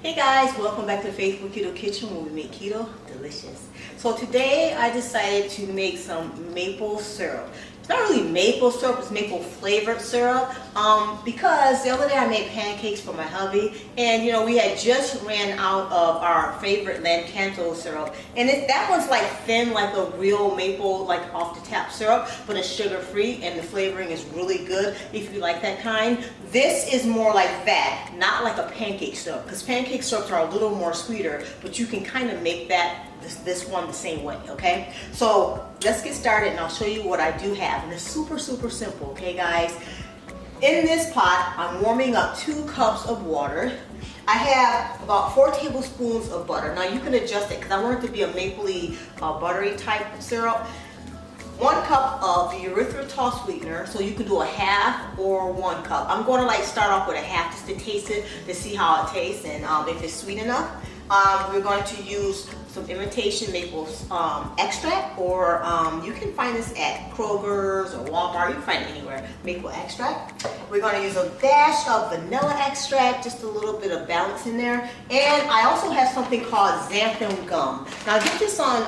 Hey guys, welcome back to Faithful Keto Kitchen where we make keto delicious. So today I decided to make some maple syrup. It's not really maple syrup, it's maple flavored syrup because the other day I made pancakes for my hubby and we had just ran out of our favorite Lancanto syrup and that one's like thin like a real maple like off the tap syrup, but it's sugar free and the flavoring is really good if you like that kind. This is more like that, not like a pancake syrup, because pancake syrups are a little more sweeter, but you can kind of make this one the same way, okay? So let's get started and I'll show you what I do have. And it's super simple, okay guys? In this pot, I'm warming up 2 cups of water. I have about 4 tablespoons of butter. Now you can adjust it because I want it to be a mapley, buttery type syrup. 1 cup of the erythritol sweetener, so you can do a half or 1 cup. I'm going to start off with a half just to taste it, to see how it tastes and if it's sweet enough. We're going to use some imitation maple extract, or you can find this at Kroger's or Walmart. You can find it anywhere. Maple extract. We're going to use a dash of vanilla extract, just a little bit of balance in there. And I also have something called xanthan gum. Now I get this on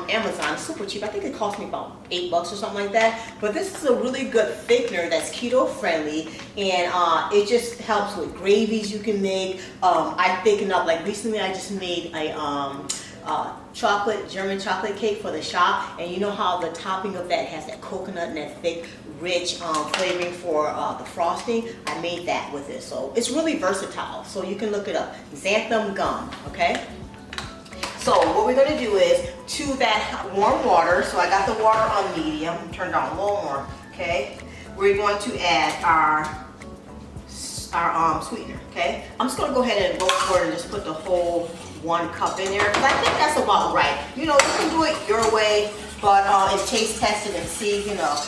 Amazon. It's super cheap. I think it cost me about $8 or something like that. But this is a really good thickener that's keto friendly, and it just helps with gravies you can make. I thicken up. Like recently, I just made a German chocolate cake for the shop, and you know how the topping of that has that coconut and that thick, rich flavoring for the frosting. I made that with it, so it's really versatile. So you can look it up, xanthan gum. Okay. So what we're going to do is, to that warm water, so I got the water on medium, turn down a little more, okay? We're going to add our sweetener, okay? I'm just going to go ahead and go for it and just put the whole 1 cup in there, because I think that's about right. You can do it your way, but and taste test it and see,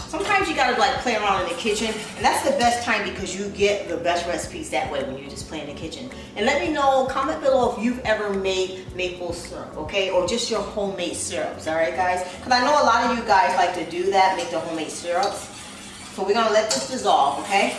Sometimes you gotta play around in the kitchen, and that's the best time because you get the best recipes that way when you just play in the kitchen. And let me know, comment below if you've ever made maple syrup, okay? Or just your homemade syrups, all right guys? Because I know a lot of you guys like to do that, make the homemade syrups. So we're gonna let this dissolve, okay?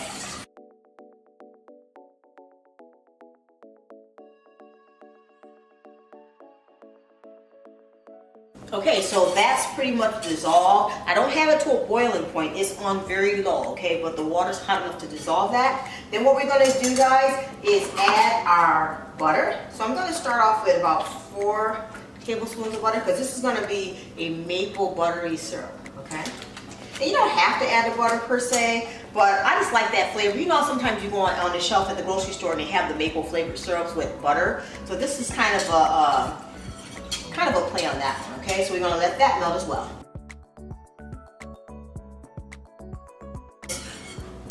Okay, so that's pretty much dissolved. I don't have it to a boiling point. It's on very low, okay? But the water's hot enough to dissolve that. Then what we're going to do, guys, is add our butter. So I'm going to start off with about 4 tablespoons of butter because this is going to be a maple buttery syrup, okay? And you don't have to add the butter per se, but I just like that flavor. Sometimes you go on the shelf at the grocery store and they have the maple flavored syrups with butter. So this is kind of a play on that one, okay? So we're gonna let that melt as well.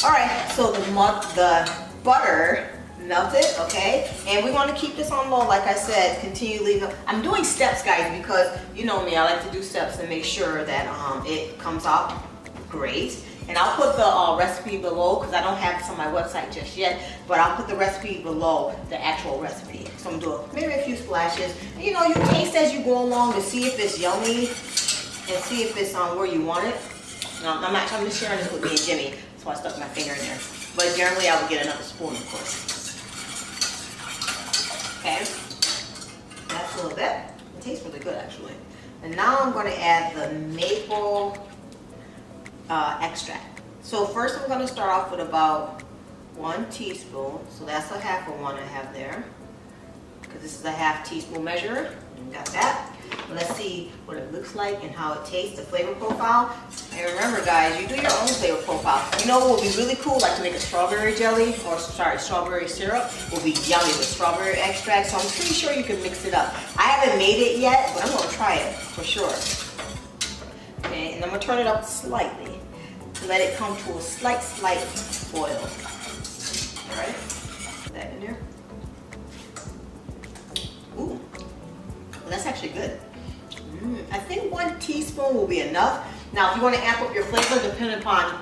All right, so the butter melted, okay? And we want to keep this on low, like I said, continue leaving. I'm doing steps, guys, because you know me, I like to do steps and make sure that it comes out great. And I'll put the recipe below because I don't have this on my website just yet, but I'll put the recipe below the actual recipe. So I'm doing maybe a few splashes. And, you taste as you go along to see if it's yummy and see if it's where you want it. I'm just sharing this with me and Jimmy, so I stuck my finger in there. But generally I would get another spoon, of course. Okay, that's a little bit. It tastes really good actually. And now I'm going to add the maple extract. So first I'm going to start off with about 1 teaspoon. So that's a half of 1 I have there, because this is a half teaspoon measure. You got that. Let's see what it looks like and how it tastes, the flavor profile. And remember guys, you do your own flavor profile. What would be really cool, like to make a strawberry jelly, or strawberry syrup will be yummy with strawberry extract. So I'm pretty sure you can mix it up. I haven't made it yet, but I'm going to try it for sure. Okay, and I'm going to turn it up slightly to let it come to a slight boil. All right, put that in there. Ooh, well, that's actually good. I think 1 teaspoon will be enough. Now, if you want to amp up your flavor, depending upon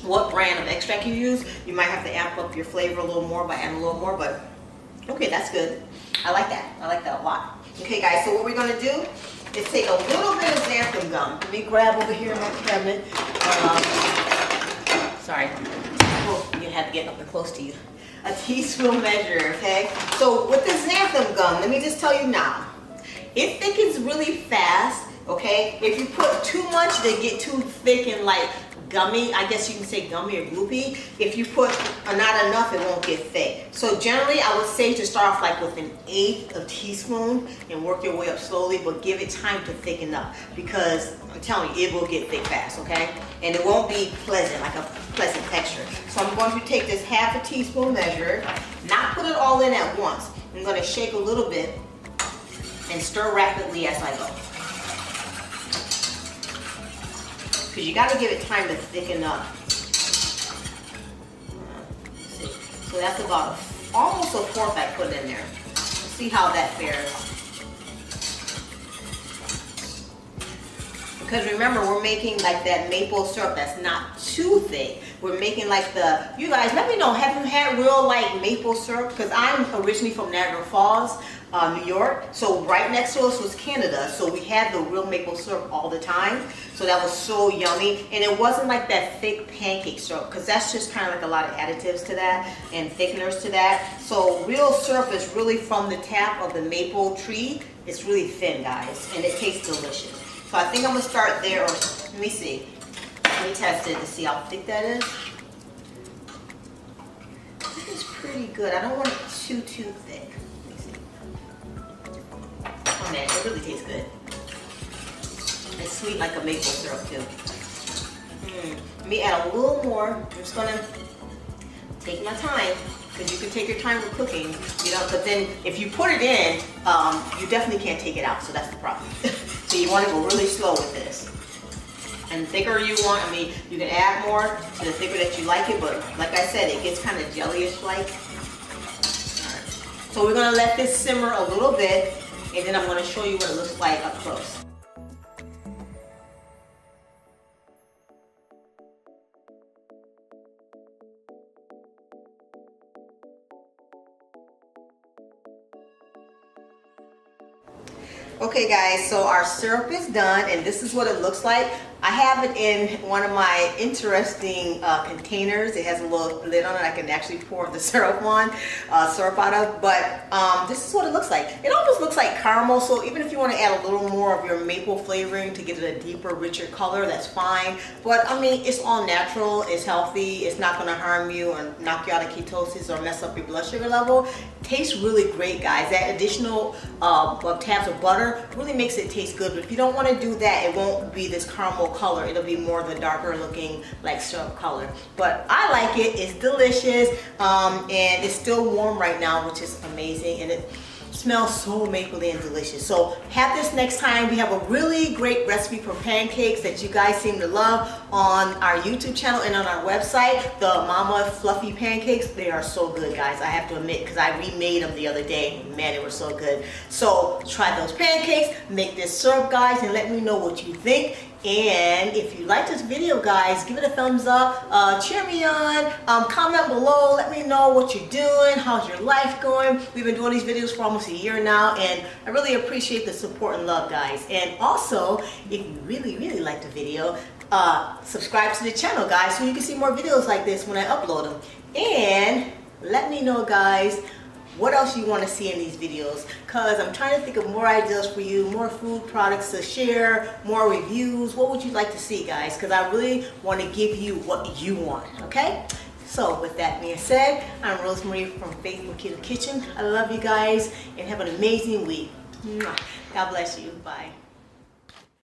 what brand of extract you use, you might have to amp up your flavor a little more by adding a little more, but okay, that's good. I like that. I like that a lot. Okay, guys, so what we're going to do is take a little bit of xanthan gum. Let me grab over here in my cabinet. Sorry. Oh, you had to get up and close to you. A teaspoon measure, okay? So with the xanthan gum, let me just tell you now, it thickens really fast, okay? If you put too much, they get too thick and like gummy. I guess you can say gummy or gloopy. If you put not enough, it won't get thick. So generally, I would say to start off like with 1/8 of a teaspoon and work your way up slowly, but give it time to thicken up because I'm telling you, it will get thick fast, okay? And it won't be pleasant, like a pleasant texture. So I'm going to take this 1/2 teaspoon measure, not put it all in at once. I'm going to shake a little bit and stir rapidly as I go. Because you got to give it time to thicken up. So that's about almost 1/4 I put in there. Let's see how that fares. Because remember, we're making like that maple syrup that's not too thick. We're making like you guys, let me know, have you had real like maple syrup? Because I'm originally from Niagara Falls, New York. So right next to us was Canada. So we had the real maple syrup all the time. So that was so yummy. And it wasn't like that thick pancake syrup because that's just kind of like a lot of additives to that and thickeners to that. So real syrup is really from the tap of the maple tree. It's really thin, guys, and it tastes delicious. So I think I'm gonna start there, or let me see. Let me test it to see how thick that is. I think it's pretty good. I don't want it too thick. Let me see. Oh man, it really tastes good. It's sweet like a maple syrup too. Let me add a little more. I'm just gonna take my time. Because you can take your time with cooking, you know, but then if you put it in, you definitely can't take it out, so that's the problem. So you want to go really slow with this. And the thicker you want, I mean, you can add more to the thicker that you like it, but like I said, it gets kind of jellyish like. Right. So we're going to let this simmer a little bit, and then I'm going to show you what it looks like up close. Okay guys, so our syrup is done and this is what it looks like. I have it in one of my interesting containers. It has a little lid on it I can actually pour the syrup out of, but this is what it looks like. It almost looks like caramel, so even if you want to add a little more of your maple flavoring to get it a deeper, richer color, that's fine. But I mean, it's all natural, it's healthy, it's not going to harm you and knock you out of ketosis or mess up your blood sugar level. Tastes really great, guys. That additional tabs of butter really makes it taste good, but if you don't want to do that, it won't be this caramel color. It'll be more the darker looking like syrup color, but I like it. It's delicious, and it's still warm right now, which is amazing, and it smells so mapley and delicious. So have this next time. We have a really great recipe for pancakes that you guys seem to love on our YouTube channel and on our website, the Mama Fluffy Pancakes. They are so good, guys, I have to admit, because I remade them the other day. Man, they were so good. So try those pancakes, make this syrup, guys, and let me know what you think. And if you like this video, guys, give it a thumbs up, cheer me on, comment below, let me know what you're doing, how's your life going. We've been doing these videos for almost a year now, and I really appreciate the support and love, guys. And also, if you really like the video, subscribe to the channel, guys, so you can see more videos like this when I upload them. And let me know, guys, what else you want to see in these videos, because I'm trying to think of more ideas for you, more food products to share, more reviews. What would you like to see, guys? Because I really want to give you what you want, okay? So with that being said, I'm Rosemarie from Faithful Keto Kitchen. I love you guys and have an amazing week. God bless you. Bye.